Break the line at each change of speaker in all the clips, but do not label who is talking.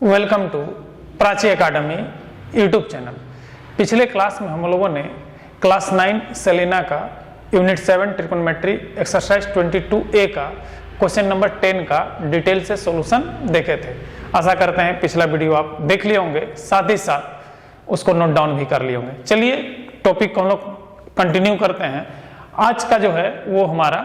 Welcome to Prachi academy YouTube channel. पिछले class में हम लोगों ने क्लास 9 सेलिना का यूनिट 7 ट्रिगोनोमेट्री एक्सरसाइज 22A का क्वेश्चन नंबर 10 का डिटेल से सॉल्यूशन देखे थे। आशा करते हैं पिछला वीडियो आप देख लिए होंगे, साथ ही साथ उसको नोट डाउन भी कर लिए होंगे। चलिए टॉपिक को हम लोग कंटिन्यू करते हैं। आज का जो है वो हमारा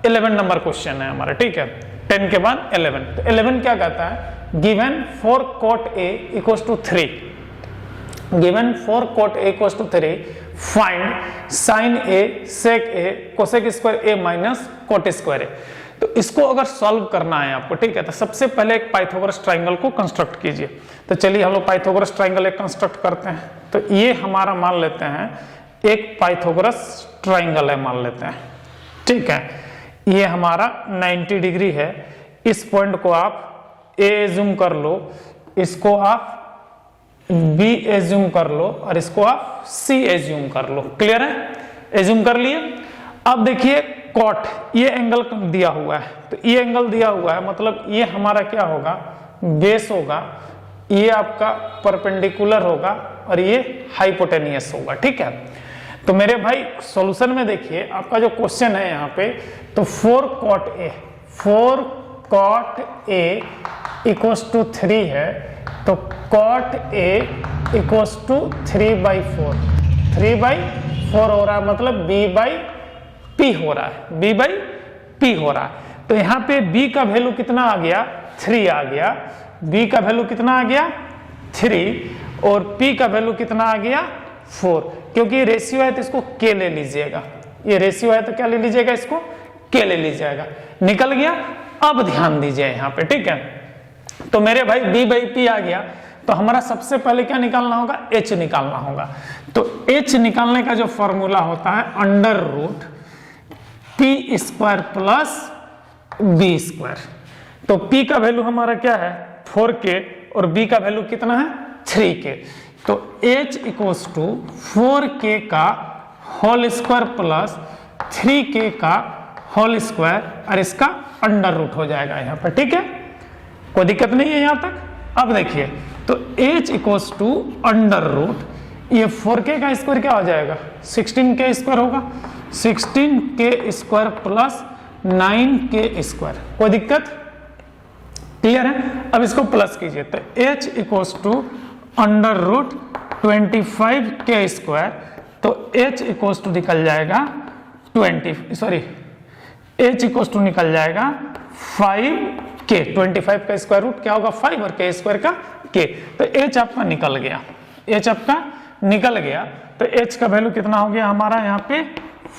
11 नंबर क्वेश्चन है हमारा, ठीक है। 10 के बाद 11। तो 11 क्या कहता है, given for cot A equals to 3, given for cot A equals to 3 find sin A sec A cosec square A minus cot square A। तो इसको अगर सॉल्व करना है आपको, ठीक है, तो सबसे पहले एक पाइथागोरस ट्राइंगल को कंस्ट्रक्ट कीजिए। तो चलिए हम लोग पाइथागोरस ट्राइंगल एक कंस्ट्रक्ट करते हैं। तो ये हमारा मान लेते हैं एक पाइथागोरस ट्राइंगल है, मान लेते हैं, ठीक है। ये हमारा 90 डिग्री है। इस पॉइंट को आप A एज्यूम कर लो, इसको आप B एज्यूम कर लो और इसको आप C एज्यूम कर लो। क्लियर है? एज्यूम कर लिए। अब देखिए कॉट, ये एंगल दिया हुआ है, तो ये एंगल दिया हुआ है, मतलब ये हमारा क्या होगा, बेस होगा, ये आपका परपेंडिकुलर होगा और ये हाइपोटेनियस होगा, ठीक है। तो मेरे भाई सॉल्यूशन में देखिए आपका जो क्वेश्चन है यहाँ पे, तो 4 cot A इक्वल्स टू 3 है, तो cot A इक्वल्स टू 3/4, 3/4 हो रहा है, मतलब B/P हो रहा है, B/P हो रहा है। तो यहाँ पे B का वैल्यू कितना आ गया, 3 आ गया। B का वैल्यू कितना आ गया, 3, और P का वैल्यू कितना आ गया, 4। क्योंकि ये रेशियो है तो इसको K ले लीजिएगा, ये रेशियो है तो क्या ले लीजिएगा, इसको K ले लीजिएगा। निकल गया। अब ध्यान दीजिए यहाँ पे, ठीक है। तो मेरे भाई B/P आ गया, तो हमारा सबसे पहले क्या निकालना होगा, H निकालना होगा। तो H निकालने का जो फॉर्मूला होता है √P² प्लस B स्क्वायर। तो P का वैल्यू हमारा क्या है, 4K, और B का वैल्यू कितना है, 3K। तो H इक्वल्स टू 4K का होल स्क्वायर प्लस 3K का होल स्क्वायर, और इसका √, हो जाएगा यहाँ पर, ठीक है। कोई दिक्कत नहीं है यहाँ तक। अब देखिए, तो H इक्वल्स टू √, ये 4K का स्क्वायर क्या हो जाएगा, 16K स्क्वायर होगा, 16K square plus 9K square. कोई दिक्कत? क्लियर है? अब इसको प्लस कीजिए, तो H equals to √25K square. तो H इक्वल्स टू निकल जाएगा H इक्वल्स टू निकल जाएगा 5K। 25 का स्क्वायर रूट क्या होगा, 5, और K स्क्वायर का K। तो H आपका निकल गया, H आपका निकल गया। तो H का वैल्यू कितना हो गया हमारा यहाँ पे,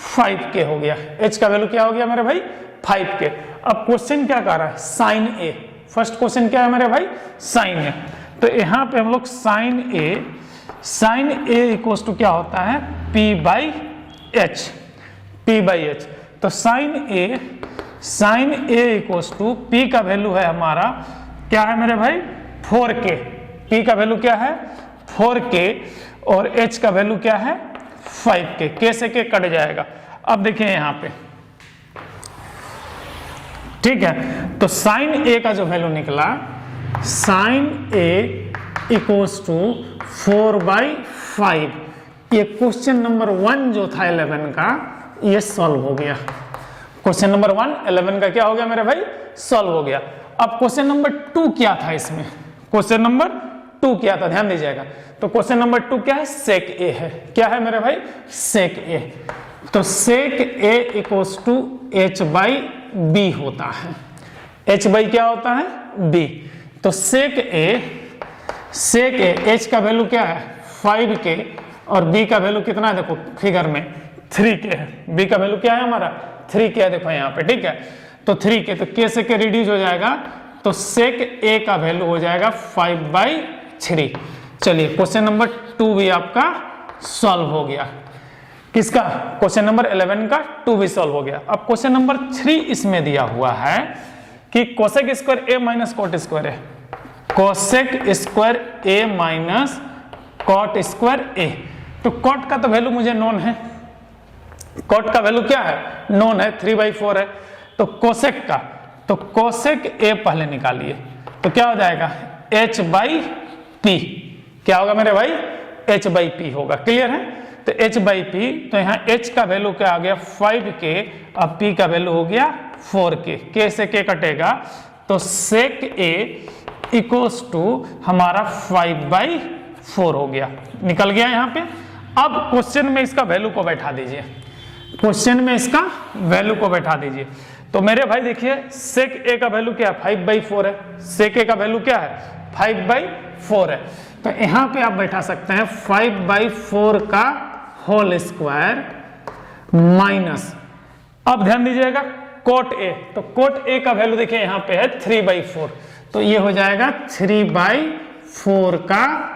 5K हो गया। H का वैल्यू क्या हो गया मेरे भाई, 5K। अब क्वेश्चन क्या कर रहा है, साइन A। फर्स्ट क्वेश्चन क्या है मेरे भाई, साइन A। तो यहाँ पे हम लोग साइन A इक्वल्स टू क्या होता है, P/H। तो sine A equals to P का वैल्यू है हमारा क्या है मेरे भाई, 4K। P का वैल्यू क्या है, 4K, और H का वैल्यू क्या है, 5K। K से K कट जाएगा। अब देखिए यहाँ पे, ठीक है। तो साइन A का जो वैल्यू निकला, साइन A इक्वल्स टू 4/5। ये क्वेश्चन नंबर 1 जो था 11 का, ये सॉल्व हो गया। क्वेश्चन नंबर 1 11 का क्या हो गया मेरे भाई, सॉल्व हो गया। अब क्वेश्चन नंबर 2 क्या था इसमें, क्वेश्चन नंबर 2 क्या था, ध्यान दीजिएगा। तो क्वेश्चन नंबर 2 क्या है, सेक A है। क्या है मेरे भाई, सेक A। तो सेक A इक्वल्स टू H/B होता है। H/ क्या होता है, B। तो सेक A, H का वैल्यू क्या है, 5K, और B का वैल्यू कितना है, देखो फिगर में 3K है। B का वैल्यू क्या है हमारा, 3K है, देखो यहाँ पे, ठीक है। तो 3K, तो K से K रिड्यूस हो जाएगा, तो सेक A का वैल्यू हो जाएगा 5/3। चलिए क्वेश्चन नंबर 2 भी आपका सॉल्व हो गया। किसका, क्वेश्चन नंबर 11 का 2 भी सॉल्व हो गया। अब क्वेश्चन नंबर 3 इसमें दिया हुआ है कि cosec square A minus cot square है, cosec square A minus cot square A। तो कॉट का तो वैल्यू मुझे नोन है, कॉट का वैल्यू क्या है, नोन है, 3/4 है। तो कोसेक का, तो कोसेक ए पहले निकालिए, तो क्या हो जाएगा h बाई पी। क्या होगा मेरे भाई? h बाई पी होगा। क्लियर है? तो h बाई पी, तो यहाँ h का वैल्यू क्या आ गया 5k, अब p का वैल्यू हो गया 4k। k से k कटेगा तो sec a इक्वल्स टू हमारा 5/4 हो गया, निकल गया यहाँ पे। अब क्वेश्चन में इसका वैल्यू को बैठा दीजिए, क्वेश्चन में इसका वैल्यू को बैठा दीजिए। तो मेरे भाई देखिए sec a का वैल्यू क्या है 5/4 है, sec a का वैल्यू क्या है 5/4 है। तो यहां पे आप बैठा सकते हैं 5/4 का होल स्क्वायर माइनस, अब ध्यान दीजिएगा कोट a, तो कोट a का वैल्यू देखिए यहां पे है 3/4, तो ये हो जाएगा 3/4 का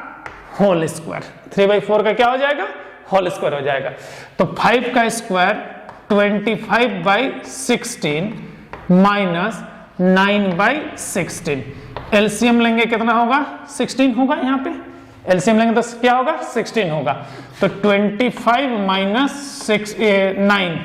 होल स्क्वायर। 3/4 का क्या हो जाएगा? होल स्क्वायर हो जाएगा। तो 5 का स्क्वायर 25/16 माइनस 9/16, एलसीएम लेंगे कितना होगा? 16 होगा। यहाँ पे एलसीएम लेंगे तो क्या होगा? 16 होगा। तो 25 माइनस 9,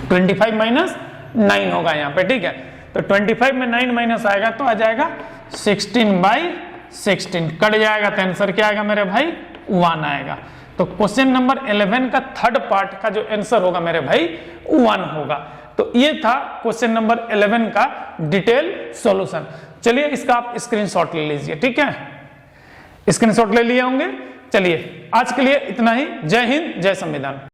25 माइनस 9 होगा यहाँ पे, ठीक है। तो 25 में 9 माइनस आएगा तो आ जाएगा 16/16, कट जाएगा तो आंसर क्या आएगा मेरे भाई? 1 आएगा। तो क्वेश्चन नंबर 11 का थर्ड पार्ट का जो आंसर होगा मेरे भाई 1 होगा। तो ये था क्वेश्चन नंबर 11 का डिटेल सॉल्यूशन। चलिए इसका आप स्क्रीनशॉट ले लीजिए, ठीक है, स्क्रीनशॉट ले लिए होंगे। चलिए आज के लिए इतना ही। जय हिंद, जय संविधान।